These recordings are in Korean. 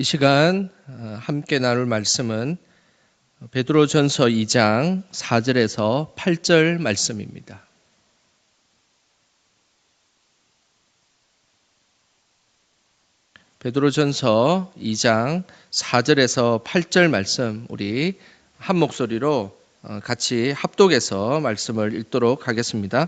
이 시간 함께 나눌 말씀은 베드로전서 2장 4절에서 8절 말씀입니다. 베드로전서 2장 4절에서 8절 말씀 우리 한 목소리로 같이 합독해서 말씀을 읽도록 하겠습니다.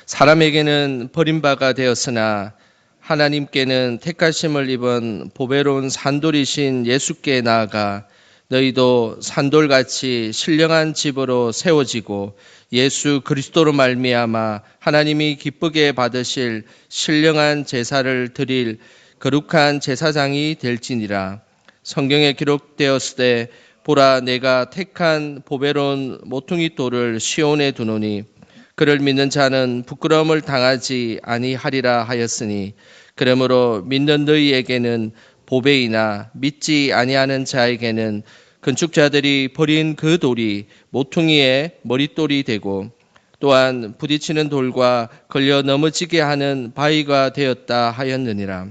사람에게는 버림바가 되었으나 하나님께는 택하심을 입은 보배로운 산돌이신 예수께 나아가 너희도 산돌같이 신령한 집으로 세워지고 예수 그리스도로 말미암아 하나님이 기쁘게 받으실 신령한 제사를 드릴 거룩한 제사장이 될지니라. 성경에 기록되었으되 보라 내가 택한 보배로운 모퉁이 돌을 시온에 두노니 그를 믿는 자는 부끄러움을 당하지 아니하리라 하였으니 그러므로 믿는 너희에게는 보배이나 믿지 아니하는 자에게는 건축자들이 버린 그 돌이 모퉁이의 머릿돌이 되고 또한 부딪히는 돌과 걸려 넘어지게 하는 바위가 되었다 하였느니라.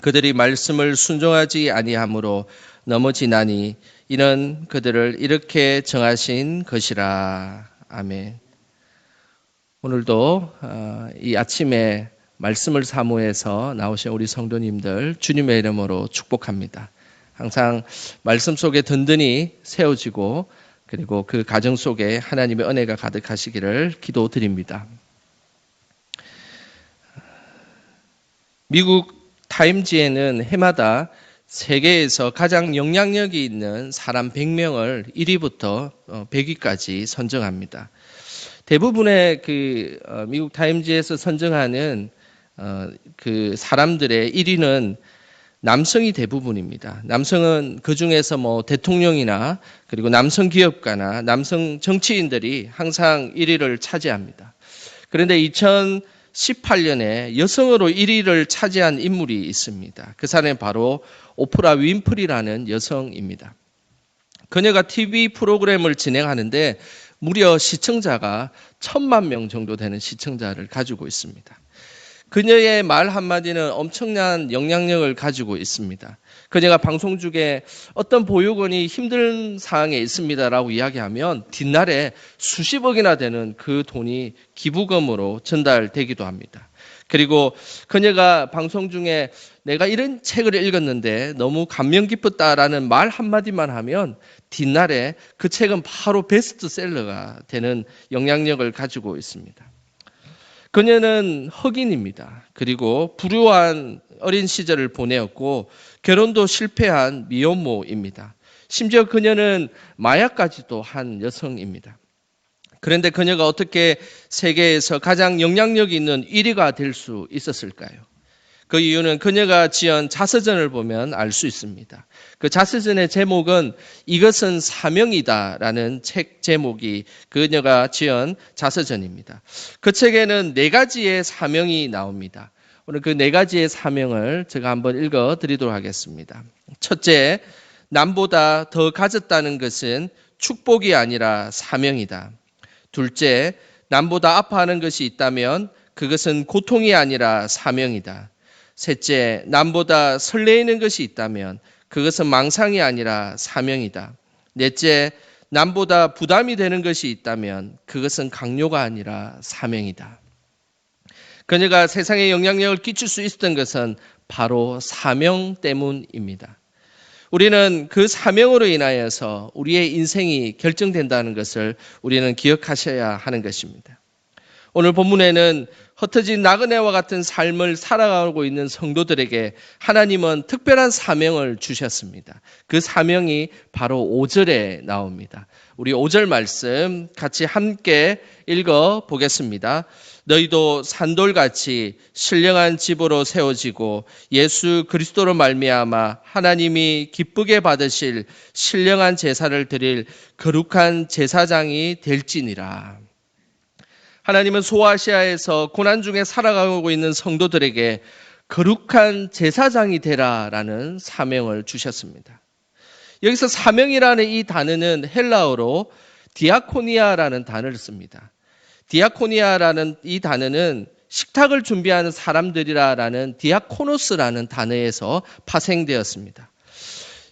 그들이 말씀을 순종하지 아니하므로 넘어지나니 이는 그들을 이렇게 정하신 것이라. 아멘. 오늘도 이 아침에 말씀을 사모해서 나오신 우리 성도님들 주님의 이름으로 축복합니다. 항상 말씀 속에 든든히 세워지고 그리고 그 가정 속에 하나님의 은혜가 가득하시기를 기도드립니다. 미국 타임지에는 해마다 세계에서 가장 영향력이 있는 사람 100명을 1위부터 100위까지 선정합니다. 대부분의 미국 타임지에서 선정하는 그 사람들의 1위는 남성이 대부분입니다. 남성은 그 중에서 대통령이나 그리고 남성 기업가나 남성 정치인들이 항상 1위를 차지합니다. 그런데 2018년에 여성으로 1위를 차지한 인물이 있습니다. 그 사람이 바로 오프라 윈프리라는 여성입니다. 그녀가 TV 프로그램을 진행하는데 무려 시청자가 1000만 명 정도 되는 시청자를 가지고 있습니다. 그녀의 말 한마디는 엄청난 영향력을 가지고 있습니다. 그녀가 방송 중에 어떤 보육원이 힘든 상황에 있습니다라고 이야기하면 뒷날에 수십억이나 되는 그 돈이 기부금으로 전달되기도 합니다. 그리고 그녀가 방송 중에 내가 이런 책을 읽었는데 너무 감명 깊었다라는 말 한마디만 하면 뒷날에 그 책은 바로 베스트셀러가 되는 영향력을 가지고 있습니다. 그녀는 흑인입니다. 그리고 불우한 어린 시절을 보내었고 결혼도 실패한 미혼모입니다. 심지어 그녀는 마약까지도 한 여성입니다. 그런데 그녀가 어떻게 세계에서 가장 영향력 있는 1위가 될 수 있었을까요? 그 이유는 그녀가 지은 자서전을 보면 알 수 있습니다. 그 자서전의 제목은 이것은 사명이다라는 책 제목이 그녀가 지은 자서전입니다. 그 책에는 4가지의 사명이 나옵니다. 오늘 그 4가지의 사명을 제가 한번 읽어드리도록 하겠습니다. 첫째, 남보다 더 가졌다는 것은 축복이 아니라 사명이다. 둘째, 남보다 아파하는 것이 있다면 그것은 고통이 아니라 사명이다. 셋째, 남보다 설레이는 것이 있다면 그것은 망상이 아니라 사명이다. 넷째, 남보다 부담이 되는 것이 있다면 그것은 강요가 아니라 사명이다. 그녀가 세상에 영향력을 끼칠 수 있었던 것은 바로 사명 때문입니다. 우리는 그 사명으로 인하여서 우리의 인생이 결정된다는 것을 우리는 기억하셔야 하는 것입니다. 오늘 본문에는 흩어진 나그네와 같은 삶을 살아가고 있는 성도들에게 하나님은 특별한 사명을 주셨습니다. 그 사명이 바로 5절에 나옵니다. 우리 5절 말씀 같이 함께 읽어 보겠습니다. 너희도 산돌같이 신령한 집으로 세워지고 예수 그리스도로 말미암아 하나님이 기쁘게 받으실 신령한 제사를 드릴 거룩한 제사장이 될지니라. 하나님은 소아시아에서 고난 중에 살아가고 있는 성도들에게 거룩한 제사장이 되라라는 사명을 주셨습니다. 여기서 사명이라는 이 단어는 헬라어로 디아코니아라는 단어를 씁니다. 디아코니아라는 이 단어는 식탁을 준비하는 사람들이라는 디아코노스라는 단어에서 파생되었습니다.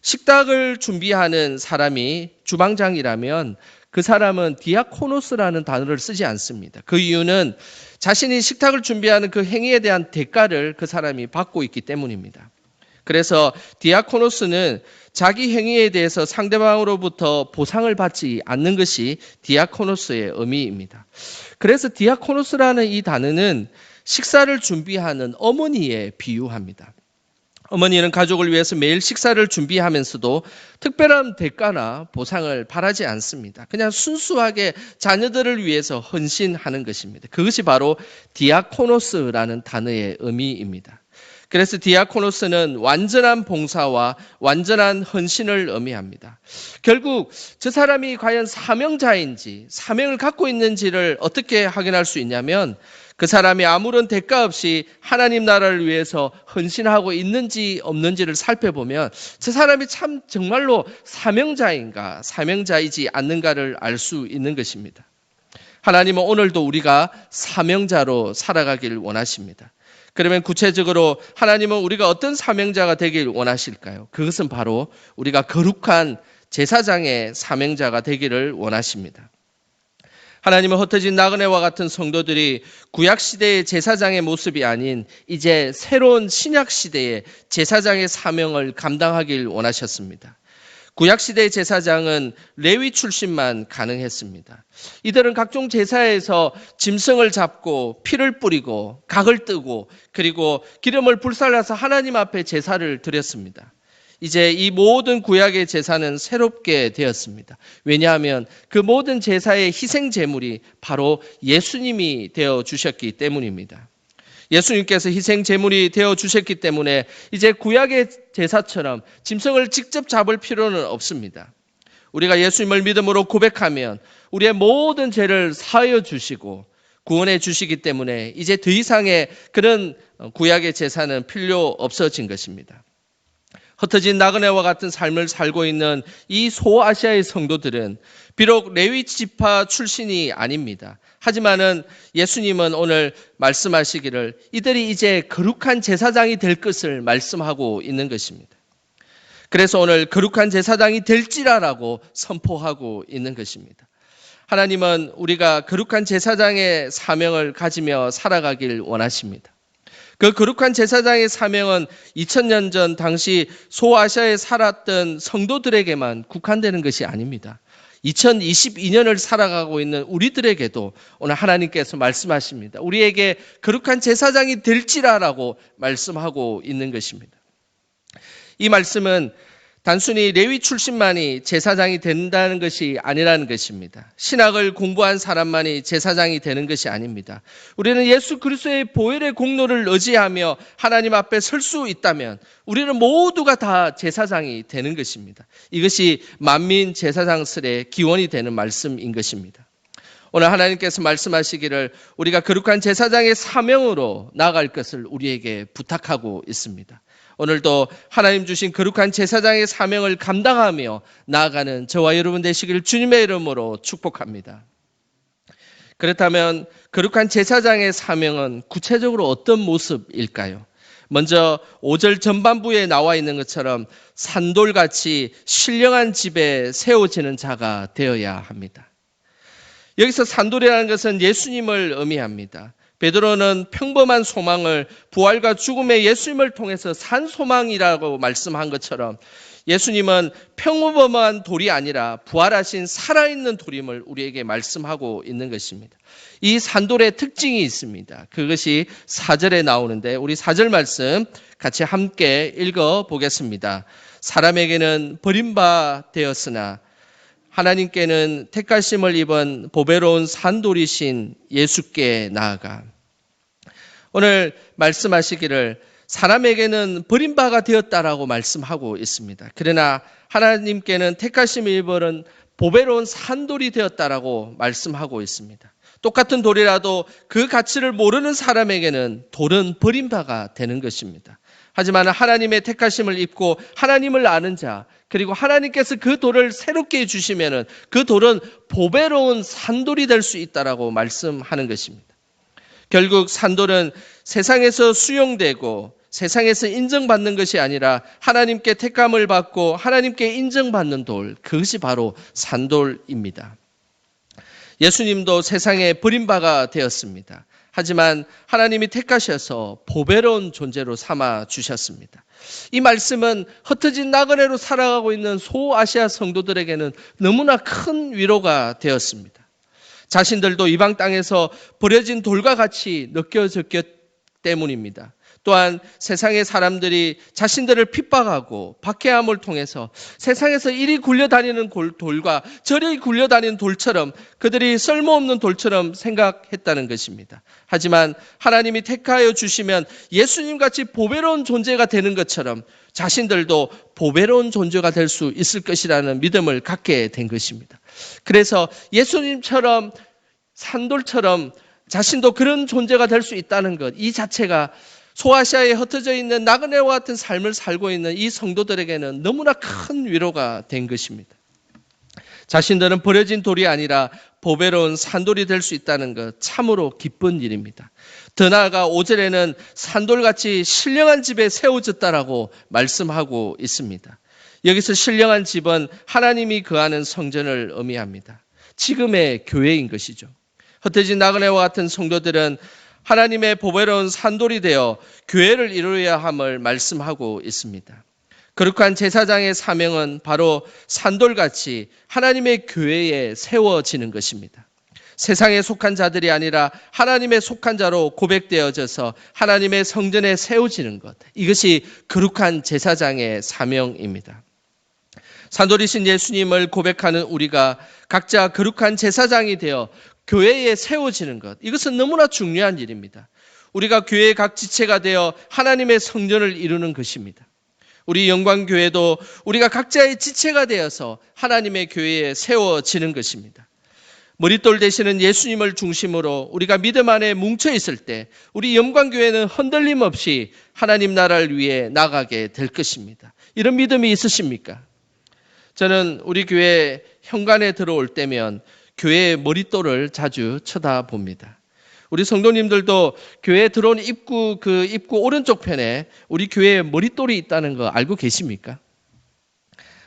식탁을 준비하는 사람이 주방장이라면 그 사람은 디아코노스라는 단어를 쓰지 않습니다. 그 이유는 자신이 식탁을 준비하는 그 행위에 대한 대가를 그 사람이 받고 있기 때문입니다. 그래서 디아코노스는 자기 행위에 대해서 상대방으로부터 보상을 받지 않는 것이 디아코노스의 의미입니다. 그래서 디아코노스라는 이 단어는 식사를 준비하는 어머니에 비유합니다. 어머니는 가족을 위해서 매일 식사를 준비하면서도 특별한 대가나 보상을 바라지 않습니다. 그냥 순수하게 자녀들을 위해서 헌신하는 것입니다. 그것이 바로 디아코노스라는 단어의 의미입니다. 그래서 디아코노스는 완전한 봉사와 완전한 헌신을 의미합니다. 결국 저 사람이 과연 사명자인지 사명을 갖고 있는지를 어떻게 확인할 수 있냐면 그 사람이 아무런 대가 없이 하나님 나라를 위해서 헌신하고 있는지 없는지를 살펴보면 저 사람이 참 정말로 사명자인가 사명자이지 않는가를 알 수 있는 것입니다. 하나님은 오늘도 우리가 사명자로 살아가길 원하십니다. 그러면 구체적으로 하나님은 우리가 어떤 사명자가 되길 원하실까요? 그것은 바로 우리가 거룩한 제사장의 사명자가 되기를 원하십니다. 하나님은 흩어진 나그네와 같은 성도들이 구약시대의 제사장의 모습이 아닌 이제 새로운 신약시대의 제사장의 사명을 감당하길 원하셨습니다. 구약시대의 제사장은 레위 출신만 가능했습니다. 이들은 각종 제사에서 짐승을 잡고 피를 뿌리고 각을 뜨고 그리고 기름을 불살라서 하나님 앞에 제사를 드렸습니다. 이제 이 모든 구약의 제사는 새롭게 되었습니다. 왜냐하면 그 모든 제사의 희생 제물이 바로 예수님이 되어 주셨기 때문입니다. 예수님께서 희생 제물이 되어 주셨기 때문에 이제 구약의 제사처럼 짐승을 직접 잡을 필요는 없습니다. 우리가 예수님을 믿음으로 고백하면 우리의 모든 죄를 사하여 주시고 구원해 주시기 때문에 이제 더 이상의 그런 구약의 제사는 필요 없어진 것입니다. 흩어진 나그네와 같은 삶을 살고 있는 이 소아시아의 성도들은 비록 레위 지파 출신이 아닙니다. 하지만은 예수님은 오늘 말씀하시기를 이들이 이제 거룩한 제사장이 될 것을 말씀하고 있는 것입니다. 그래서 오늘 거룩한 제사장이 될지라라고 선포하고 있는 것입니다. 하나님은 우리가 거룩한 제사장의 사명을 가지며 살아가길 원하십니다. 그 거룩한 제사장의 사명은 2000년 전 당시 소아시아에 살았던 성도들에게만 국한되는 것이 아닙니다. 2022년을 살아가고 있는 우리들에게도 오늘 하나님께서 말씀하십니다. 우리에게 거룩한 제사장이 될지라라고 말씀하고 있는 것입니다. 이 말씀은 단순히 레위 출신만이 제사장이 된다는 것이 아니라는 것입니다. 신학을 공부한 사람만이 제사장이 되는 것이 아닙니다. 우리는 예수 그리스도의 보혈의 공로를 의지하며 하나님 앞에 설 수 있다면 우리는 모두가 다 제사장이 되는 것입니다. 이것이 만민 제사장설의 기원이 되는 말씀인 것입니다. 오늘 하나님께서 말씀하시기를 우리가 거룩한 제사장의 사명으로 나아갈 것을 우리에게 부탁하고 있습니다. 오늘도 하나님 주신 거룩한 제사장의 사명을 감당하며 나아가는 저와 여러분 되시기를 주님의 이름으로 축복합니다. 그렇다면 거룩한 제사장의 사명은 구체적으로 어떤 모습일까요? 먼저 5절 전반부에 나와 있는 것처럼 산돌같이 신령한 집에 세워지는 자가 되어야 합니다. 여기서 산돌이라는 것은 예수님을 의미합니다. 베드로는 평범한 소망을 부활과 죽음의 예수님을 통해서 산 소망이라고 말씀한 것처럼 예수님은 평범한 돌이 아니라 부활하신 살아있는 돌임을 우리에게 말씀하고 있는 것입니다. 이 산돌의 특징이 있습니다. 그것이 4절에 나오는데 우리 4절 말씀 같이 함께 읽어보겠습니다. 사람에게는 버림바 되었으나 하나님께는 택하심을 입은 보배로운 산돌이신 예수께 나아가. 오늘 말씀하시기를 사람에게는 버림바가 되었다라고 말씀하고 있습니다. 그러나 하나님께는 택하심을 입은 보배로운 산돌이 되었다라고 말씀하고 있습니다. 똑같은 돌이라도 그 가치를 모르는 사람에게는 돌은 버림바가 되는 것입니다. 하지만 하나님의 택하심을 입고 하나님을 아는 자, 그리고 하나님께서 그 돌을 새롭게 해주시면 그 돌은 보배로운 산돌이 될 수 있다라고 말씀하는 것입니다. 결국 산돌은 세상에서 수용되고 세상에서 인정받는 것이 아니라 하나님께 택감을 받고 하나님께 인정받는 돌, 그것이 바로 산돌입니다. 예수님도 세상에 버림바가 되었습니다. 하지만 하나님이 택하셔서 보배로운 존재로 삼아 주셨습니다. 이 말씀은 흩어진 나그네로 살아가고 있는 소아시아 성도들에게는 너무나 큰 위로가 되었습니다. 자신들도 이방 땅에서 버려진 돌과 같이 느껴졌기 때문입니다. 또한 세상의 사람들이 자신들을 핍박하고 박해함을 통해서 세상에서 이리 굴려다니는 돌과 저리 굴려다니는 돌처럼 그들이 쓸모없는 돌처럼 생각했다는 것입니다. 하지만 하나님이 택하여 주시면 예수님같이 보배로운 존재가 되는 것처럼 자신들도 보배로운 존재가 될 수 있을 것이라는 믿음을 갖게 된 것입니다. 그래서 예수님처럼 산돌처럼 자신도 그런 존재가 될 수 있다는 것, 이 자체가 소아시아에 흩어져 있는 나그네와 같은 삶을 살고 있는 이 성도들에게는 너무나 큰 위로가 된 것입니다. 자신들은 버려진 돌이 아니라 보배로운 산돌이 될 수 있다는 것, 참으로 기쁜 일입니다. 더 나아가 5절에는 산돌같이 신령한 집에 세워졌다라고 말씀하고 있습니다. 여기서 신령한 집은 하나님이 거하는 성전을 의미합니다. 지금의 교회인 것이죠. 흩어진 나그네와 같은 성도들은 하나님의 보배로운 산돌이 되어 교회를 이루어야 함을 말씀하고 있습니다. 거룩한 제사장의 사명은 바로 산돌같이 하나님의 교회에 세워지는 것입니다. 세상에 속한 자들이 아니라 하나님의 속한 자로 고백되어져서 하나님의 성전에 세워지는 것, 이것이 거룩한 제사장의 사명입니다. 산돌이신 예수님을 고백하는 우리가 각자 거룩한 제사장이 되어 교회에 세워지는 것, 이것은 너무나 중요한 일입니다. 우리가 교회의 각 지체가 되어 하나님의 성전을 이루는 것입니다. 우리 영광교회도 우리가 각자의 지체가 되어서 하나님의 교회에 세워지는 것입니다. 머릿돌 되시는 예수님을 중심으로 우리가 믿음 안에 뭉쳐 있을 때 우리 영광교회는 흔들림 없이 하나님 나라를 위해 나가게 될 것입니다. 이런 믿음이 있으십니까? 저는 우리 교회 현관에 들어올 때면 교회의 머릿돌을 자주 쳐다봅니다. 우리 성도님들도 교회에 들어온 입구 오른쪽 편에 우리 교회에 머릿돌이 있다는 거 알고 계십니까?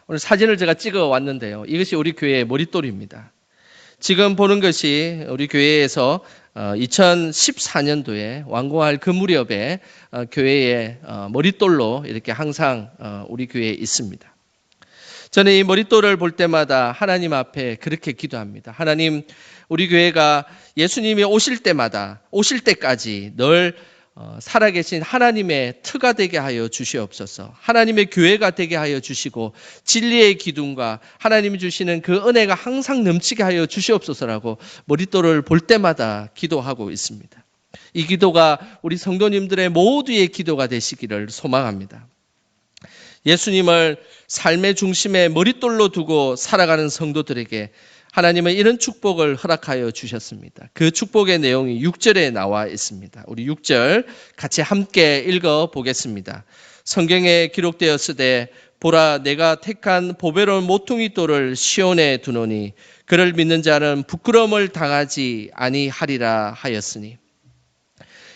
오늘 사진을 제가 찍어 왔는데요. 이것이 우리 교회의 머릿돌입니다. 지금 보는 것이 우리 교회에서 2014년도에 완공할 그 무렵에 교회의 머릿돌로 이렇게 항상 우리 교회에 있습니다. 저는 이 머릿돌을 볼 때마다 하나님 앞에 그렇게 기도합니다. 하나님, 우리 교회가 예수님이 오실 때까지 늘 살아계신 하나님의 터가 되게 하여 주시옵소서. 하나님의 교회가 되게 하여 주시고 진리의 기둥과 하나님이 주시는 그 은혜가 항상 넘치게 하여 주시옵소서라고 머릿돌을 볼 때마다 기도하고 있습니다. 이 기도가 우리 성도님들의 모두의 기도가 되시기를 소망합니다. 예수님을 삶의 중심에 머릿돌로 두고 살아가는 성도들에게 하나님은 이런 축복을 허락하여 주셨습니다. 그 축복의 내용이 6절에 나와 있습니다. 우리 6절 같이 함께 읽어보겠습니다. 성경에 기록되었으되 보라, 내가 택한 보배로운 모퉁이 돌을 시온에 두노니 그를 믿는 자는 부끄러움을 당하지 아니하리라 하였으니,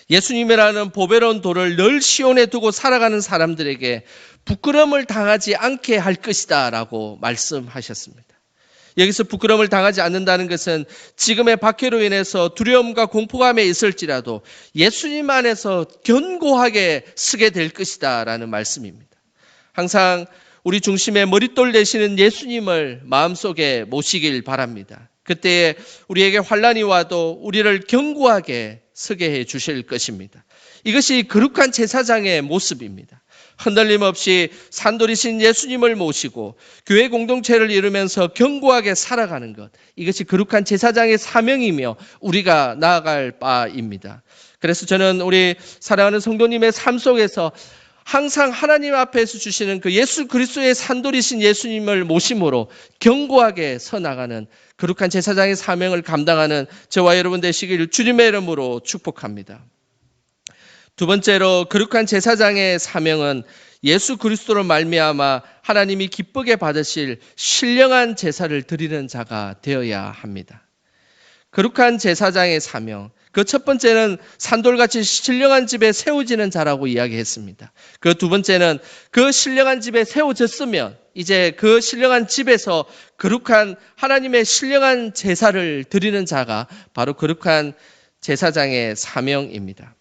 예수님이라는 보배로운 돌을 늘 시온에 두고 살아가는 사람들에게 부끄러움을 당하지 않게 할 것이다 라고 말씀하셨습니다. 여기서 부끄러움을 당하지 않는다는 것은 지금의 박해로 인해서 두려움과 공포감에 있을지라도 예수님 안에서 견고하게 서게 될 것이다 라는 말씀입니다. 항상 우리 중심에 머릿돌 되시는 예수님을 마음속에 모시길 바랍니다. 그때에 우리에게 환난이 와도 우리를 견고하게 서게 해 주실 것입니다. 이것이 거룩한 제사장의 모습입니다. 흔들림 없이 산돌이신 예수님을 모시고 교회 공동체를 이루면서 견고하게 살아가는 것, 이것이 거룩한 제사장의 사명이며 우리가 나아갈 바입니다. 그래서 저는 우리 사랑하는 성도님의 삶 속에서 항상 하나님 앞에서 주시는 그 예수 그리스도의 산돌이신 예수님을 모심으로 견고하게 서나가는 거룩한 제사장의 사명을 감당하는 저와 여러분 되시길 주님의 이름으로 축복합니다. 두 번째로, 거룩한 제사장의 사명은 예수 그리스도로 말미암아 하나님이 기쁘게 받으실 신령한 제사를 드리는 자가 되어야 합니다. 거룩한 제사장의 사명, 그 첫 번째는 산돌같이 신령한 집에 세워지는 자라고 이야기했습니다. 그 두 번째는 그 신령한 집에 세워졌으면 이제 그 신령한 집에서 거룩한 하나님의 신령한 제사를 드리는 자가 바로 거룩한 제사장의 사명입니다.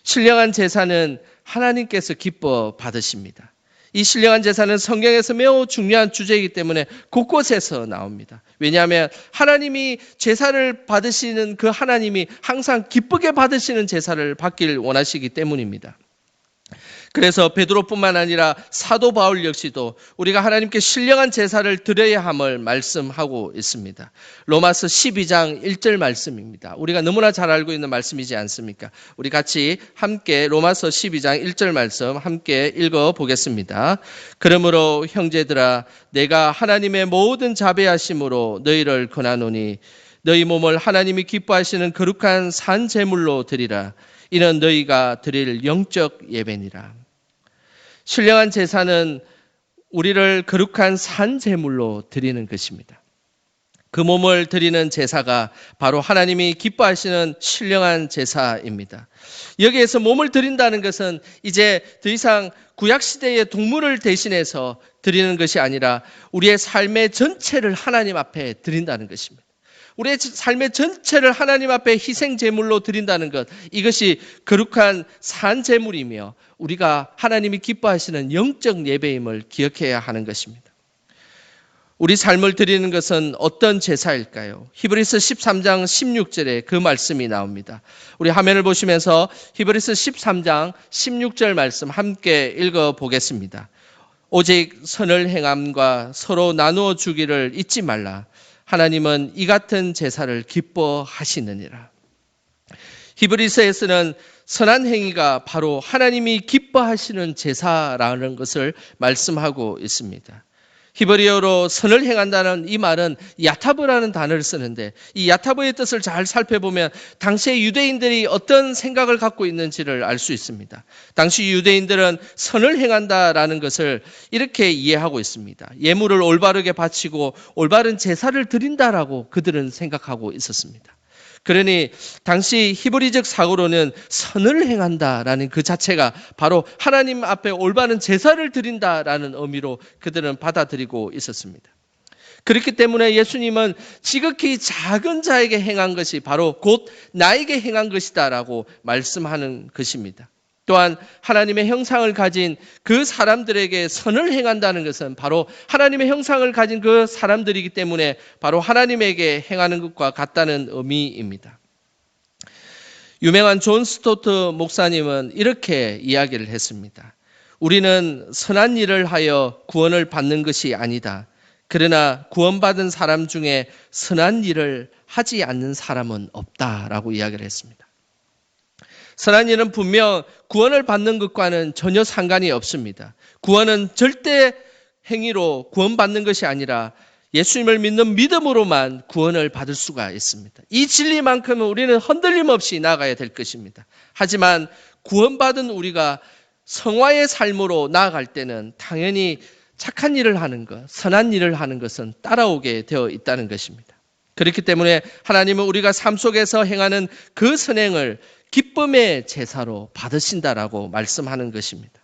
신령한 제사는 하나님께서 기뻐 받으십니다. 이 신령한 제사는 성경에서 매우 중요한 주제이기 때문에 곳곳에서 나옵니다. 왜냐하면 하나님이 제사를 받으시는 그 하나님이 항상 기쁘게 받으시는 제사를 받길 원하시기 때문입니다. 그래서 베드로뿐만 아니라 사도 바울 역시도 우리가 하나님께 신령한 제사를 드려야 함을 말씀하고 있습니다. 로마서 12장 1절 말씀입니다. 우리가 너무나 잘 알고 있는 말씀이지 않습니까? 우리 같이 함께 로마서 12장 1절 말씀 함께 읽어보겠습니다. 그러므로 형제들아 내가 하나님의 모든 자비하심으로 너희를 권하노니 너희 몸을 하나님이 기뻐하시는 거룩한 산 제물로 드리라. 이는 너희가 드릴 영적 예배니라. 신령한 제사는 우리를 거룩한 산 제물로 드리는 것입니다. 그 몸을 드리는 제사가 바로 하나님이 기뻐하시는 신령한 제사입니다. 여기에서 몸을 드린다는 것은 이제 더 이상 구약시대의 동물을 대신해서 드리는 것이 아니라 우리의 삶의 전체를 하나님 앞에 드린다는 것입니다. 우리의 삶의 전체를 하나님 앞에 희생 제물로 드린다는 것, 이것이 거룩한 산 제물이며 우리가 하나님이 기뻐하시는 영적 예배임을 기억해야 하는 것입니다. 우리 삶을 드리는 것은 어떤 제사일까요? 히브리서 13장 16절에 그 말씀이 나옵니다. 우리 화면을 보시면서 히브리서 13장 16절 말씀 함께 읽어보겠습니다. 오직 선을 행함과 서로 나누어 주기를 잊지 말라. 하나님은 이 같은 제사를 기뻐하시느니라. 히브리서에서는 선한 행위가 바로 하나님이 기뻐하시는 제사라는 것을 말씀하고 있습니다. 히브리어로 선을 행한다는 이 말은 야타브라는 단어를 쓰는데 이 야타브의 뜻을 잘 살펴보면 당시의 유대인들이 어떤 생각을 갖고 있는지를 알 수 있습니다. 당시 유대인들은 선을 행한다라는 것을 이렇게 이해하고 있습니다. 예물을 올바르게 바치고 올바른 제사를 드린다라고 그들은 생각하고 있었습니다. 그러니 당시 히브리적 사고로는 선을 행한다라는 그 자체가 바로 하나님 앞에 올바른 제사를 드린다라는 의미로 그들은 받아들이고 있었습니다. 그렇기 때문에 예수님은 지극히 작은 자에게 행한 것이 바로 곧 나에게 행한 것이다라고 말씀하는 것입니다. 또한 하나님의 형상을 가진 그 사람들에게 선을 행한다는 것은 바로 하나님의 형상을 가진 그 사람들이기 때문에 바로 하나님에게 행하는 것과 같다는 의미입니다. 유명한 존 스토트 목사님은 이렇게 이야기를 했습니다. 우리는 선한 일을 하여 구원을 받는 것이 아니다. 그러나 구원받은 사람 중에 선한 일을 하지 않는 사람은 없다라고 이야기를 했습니다. 선한 일은 분명 구원을 받는 것과는 전혀 상관이 없습니다. 구원은 절대 행위로 구원받는 것이 아니라 예수님을 믿는 믿음으로만 구원을 받을 수가 있습니다. 이 진리만큼은 우리는 흔들림 없이 나아가야 될 것입니다. 하지만 구원받은 우리가 성화의 삶으로 나아갈 때는 당연히 착한 일을 하는 것, 선한 일을 하는 것은 따라오게 되어 있다는 것입니다. 그렇기 때문에 하나님은 우리가 삶 속에서 행하는 그 선행을 기쁨의 제사로 받으신다라고 말씀하는 것입니다.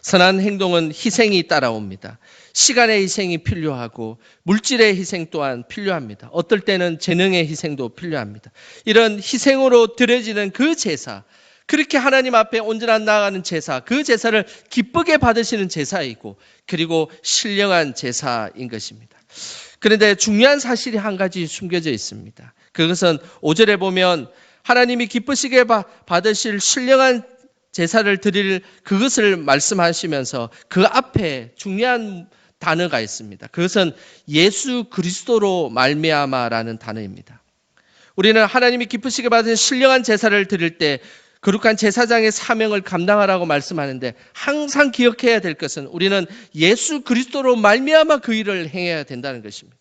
선한 행동은 희생이 따라옵니다. 시간의 희생이 필요하고 물질의 희생 또한 필요합니다. 어떨 때는 재능의 희생도 필요합니다. 이런 희생으로 드려지는 그 제사, 그렇게 하나님 앞에 온전한 나아가는 제사, 그 제사를 기쁘게 받으시는 제사이고 그리고 신령한 제사인 것입니다. 그런데 중요한 사실이 한 가지 숨겨져 있습니다. 그것은 5절에 보면 하나님이 기쁘시게 받으실 신령한 제사를 드릴 그것을 말씀하시면서 그 앞에 중요한 단어가 있습니다. 그것은 예수 그리스도로 말미암아라는 단어입니다. 우리는 하나님이 기쁘시게 받으신 신령한 제사를 드릴 때 거룩한 제사장의 사명을 감당하라고 말씀하는데 항상 기억해야 될 것은 우리는 예수 그리스도로 말미암아 그 일을 행해야 된다는 것입니다.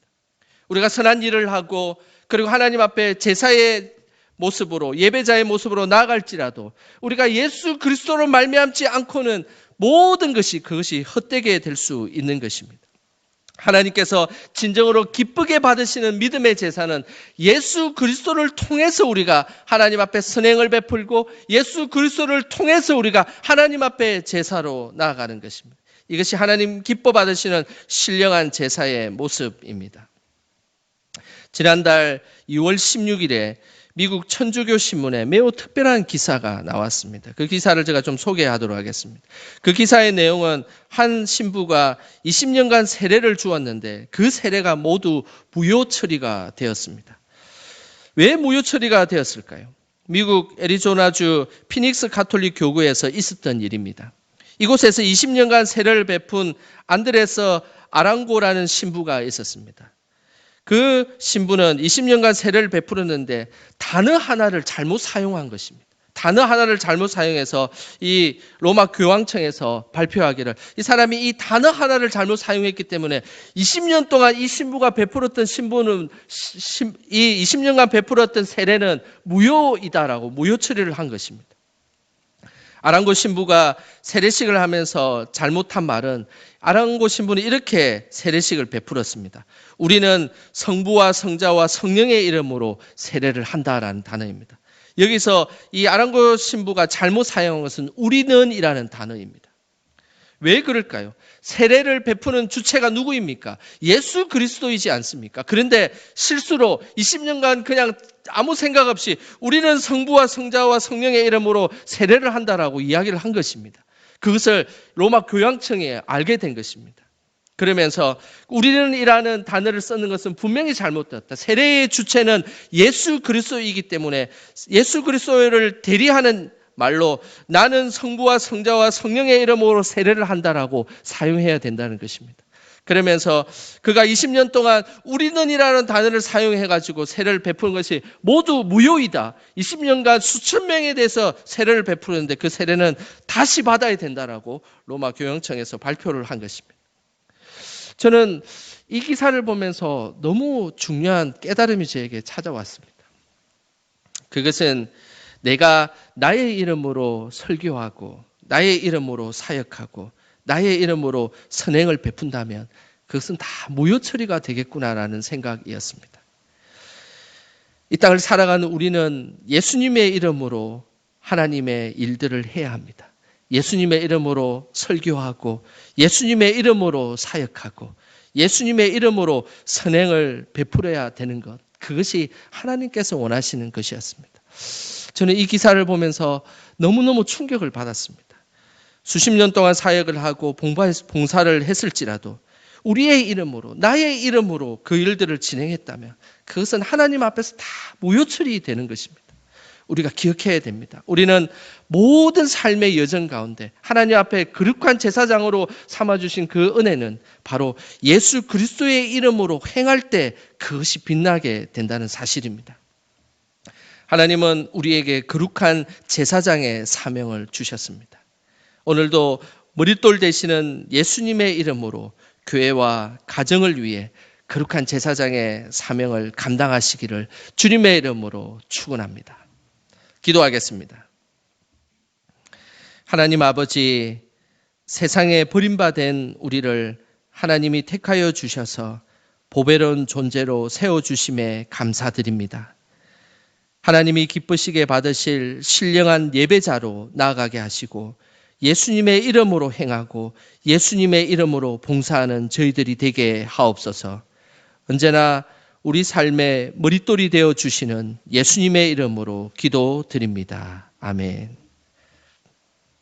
우리가 선한 일을 하고 그리고 하나님 앞에 제사의 모습으로 예배자의 모습으로 나아갈지라도 우리가 예수 그리스도로 말미암지 않고는 모든 것이 그것이 헛되게 될 수 있는 것입니다. 하나님께서 진정으로 기쁘게 받으시는 믿음의 제사는 예수 그리스도를 통해서 우리가 하나님 앞에 선행을 베풀고 예수 그리스도를 통해서 우리가 하나님 앞에 제사로 나아가는 것입니다. 이것이 하나님 기뻐 받으시는 신령한 제사의 모습입니다. 지난달 2월 16일에 미국 천주교 신문에 매우 특별한 기사가 나왔습니다. 그 기사를 제가 좀 소개하도록 하겠습니다. 그 기사의 내용은 한 신부가 20년간 세례를 주었는데 그 세례가 모두 무효 처리가 되었습니다. 왜 무효 처리가 되었을까요? 미국 애리조나주 피닉스 가톨릭 교구에서 있었던 일입니다. 이곳에서 20년간 세례를 베푼 안드레스 아랑고라는 신부가 있었습니다. 그 신부는 20년간 세례를 베풀었는데 단어 하나를 잘못 사용한 것입니다. 단어 하나를 잘못 사용해서 이 로마 교황청에서 발표하기를 이 사람이 이 단어 하나를 잘못 사용했기 때문에 20년 동안 이 신부가 베풀었던 신부는 이 20년간 베풀었던 세례는 무효이다라고 무효 처리를 한 것입니다. 아랑고 신부가 세례식을 하면서 잘못한 말은 아랑고 신부는 이렇게 세례식을 베풀었습니다. 우리는 성부와 성자와 성령의 이름으로 세례를 한다라는 단어입니다. 여기서 이 아랑고 신부가 잘못 사용한 것은 우리는이라는 단어입니다. 왜 그럴까요? 세례를 베푸는 주체가 누구입니까? 예수 그리스도이지 않습니까? 그런데 실수로 20년간 그냥 아무 생각 없이 우리는 성부와 성자와 성령의 이름으로 세례를 한다라고 이야기를 한 것입니다. 그것을 로마 교황청에 알게 된 것입니다. 그러면서 우리는이라는 단어를 쓰는 것은 분명히 잘못되었다. 세례의 주체는 예수 그리스도이기 때문에 예수 그리스도를 대리하는 말로 나는 성부와 성자와 성령의 이름으로 세례를 한다라고 사용해야 된다는 것입니다. 그러면서 그가 20년 동안 우리는이라는 단어를 사용해가지고 세례를 베푸는 것이 모두 무효이다. 20년간 수천 명에 대해서 세례를 베푸는데 그 세례는 다시 받아야 된다라고 로마 교황청에서 발표를 한 것입니다. 저는 이 기사를 보면서 너무 중요한 깨달음이 저에게 찾아왔습니다. 그것은 내가 나의 이름으로 설교하고 나의 이름으로 사역하고 나의 이름으로 선행을 베푼다면 그것은 다 무효 처리가 되겠구나라는 생각이었습니다. 이 땅을 살아가는 우리는 예수님의 이름으로 하나님의 일들을 해야 합니다. 예수님의 이름으로 설교하고 예수님의 이름으로 사역하고 예수님의 이름으로 선행을 베풀어야 되는 것, 그것이 하나님께서 원하시는 것이었습니다. 저는 이 기사를 보면서 너무너무 충격을 받았습니다. 수십 년 동안 사역을 하고 봉사를 했을지라도 우리의 이름으로, 나의 이름으로 그 일들을 진행했다면 그것은 하나님 앞에서 다 무효 처리되는 것입니다. 우리가 기억해야 됩니다. 우리는 모든 삶의 여정 가운데 하나님 앞에 거룩한 제사장으로 삼아주신 그 은혜는 바로 예수 그리스도의 이름으로 행할 때 그것이 빛나게 된다는 사실입니다. 하나님은 우리에게 거룩한 제사장의 사명을 주셨습니다. 오늘도 머릿돌 되시는 예수님의 이름으로 교회와 가정을 위해 거룩한 제사장의 사명을 감당하시기를 주님의 이름으로 축원합니다. 기도하겠습니다. 하나님 아버지, 세상에 버림받은 우리를 하나님이 택하여 주셔서 보배로운 존재로 세워주심에 감사드립니다. 하나님이 기쁘시게 받으실 신령한 예배자로 나아가게 하시고 예수님의 이름으로 행하고 예수님의 이름으로 봉사하는 저희들이 되게 하옵소서. 언제나 우리 삶의 머릿돌이 되어 주시는 예수님의 이름으로 기도드립니다. 아멘.